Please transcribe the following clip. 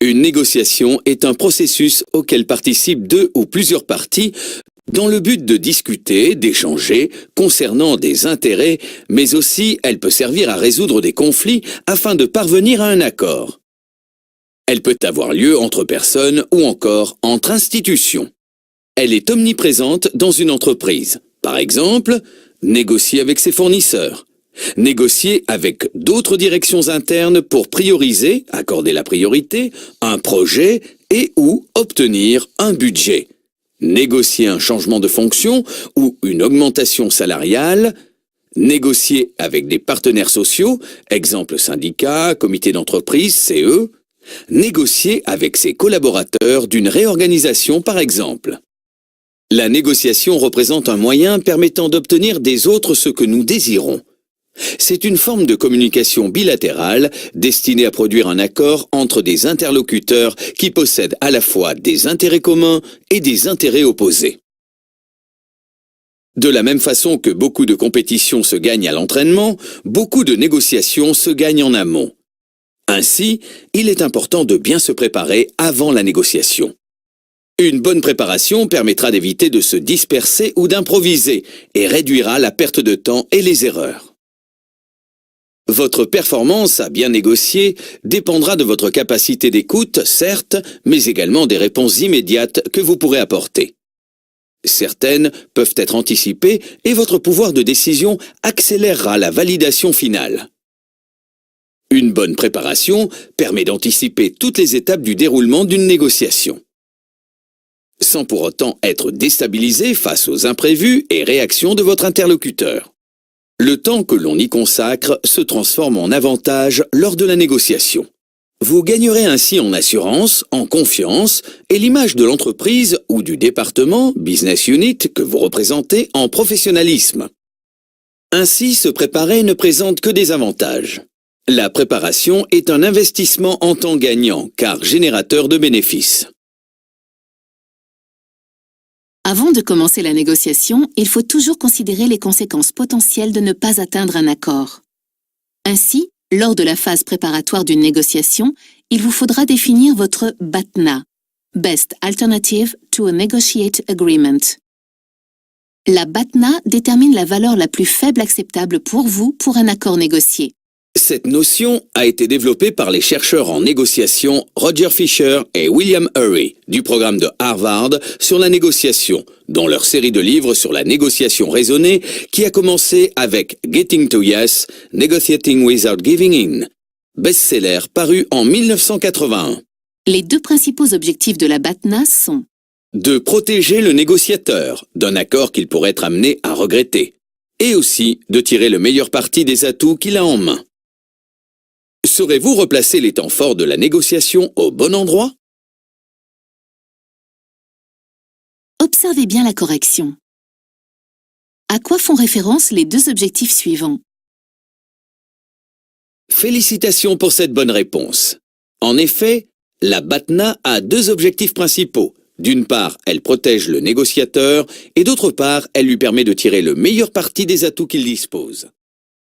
Une négociation est un processus auquel participent deux ou plusieurs parties dans le but de discuter, d'échanger concernant des intérêts, mais aussi elle peut servir à résoudre des conflits afin de parvenir à un accord. Elle peut avoir lieu entre personnes ou encore entre institutions. Elle est omniprésente dans une entreprise. Par exemple, négocier avec ses fournisseurs, négocier avec d'autres directions internes pour prioriser, accorder la priorité, un projet et ou obtenir un budget. Négocier un changement de fonction ou une augmentation salariale, négocier avec des partenaires sociaux, exemple syndicats, comité d'entreprise, CE, négocier avec ses collaborateurs d'une réorganisation par exemple. La négociation représente un moyen permettant d'obtenir des autres ce que nous désirons. C'est une forme de communication bilatérale destinée à produire un accord entre des interlocuteurs qui possèdent à la fois des intérêts communs et des intérêts opposés. De la même façon que beaucoup de compétitions se gagnent à l'entraînement, beaucoup de négociations se gagnent en amont. Ainsi, il est important de bien se préparer avant la négociation. Une bonne préparation permettra d'éviter de se disperser ou d'improviser et réduira la perte de temps et les erreurs. Votre performance à bien négocier dépendra de votre capacité d'écoute, certes, mais également des réponses immédiates que vous pourrez apporter. Certaines peuvent être anticipées et votre pouvoir de décision accélérera la validation finale. Une bonne préparation permet d'anticiper toutes les étapes du déroulement d'une négociation, sans pour autant être déstabilisé face aux imprévus et réactions de votre interlocuteur. Le temps que l'on y consacre se transforme en avantage lors de la négociation. Vous gagnerez ainsi en assurance, en confiance et l'image de l'entreprise ou du département, business unit, que vous représentez en professionnalisme. Ainsi, se préparer ne présente que des avantages. La préparation est un investissement en temps gagnant car générateur de bénéfices. Avant de commencer la négociation, il faut toujours considérer les conséquences potentielles de ne pas atteindre un accord. Ainsi, lors de la phase préparatoire d'une négociation, il vous faudra définir votre BATNA, Best Alternative to a Negotiate Agreement. La BATNA détermine la valeur la plus faible acceptable pour vous pour un accord négocié. Cette notion a été développée par les chercheurs en négociation Roger Fisher et William Ury du programme de Harvard sur la négociation, dont leur série de livres sur la négociation raisonnée qui a commencé avec Getting to Yes, Negotiating Without Giving In, best-seller paru en 1981. Les deux principaux objectifs de la BATNA sont de protéger le négociateur d'un accord qu'il pourrait être amené à regretter, et aussi de tirer le meilleur parti des atouts qu'il a en main. Saurez-vous replacer les temps forts de la négociation au bon endroit? Observez bien la correction. À quoi font référence les deux objectifs suivants? Félicitations pour cette bonne réponse. En effet, la BATNA a deux objectifs principaux. D'une part, elle protège le négociateur et d'autre part, elle lui permet de tirer le meilleur parti des atouts qu'il dispose.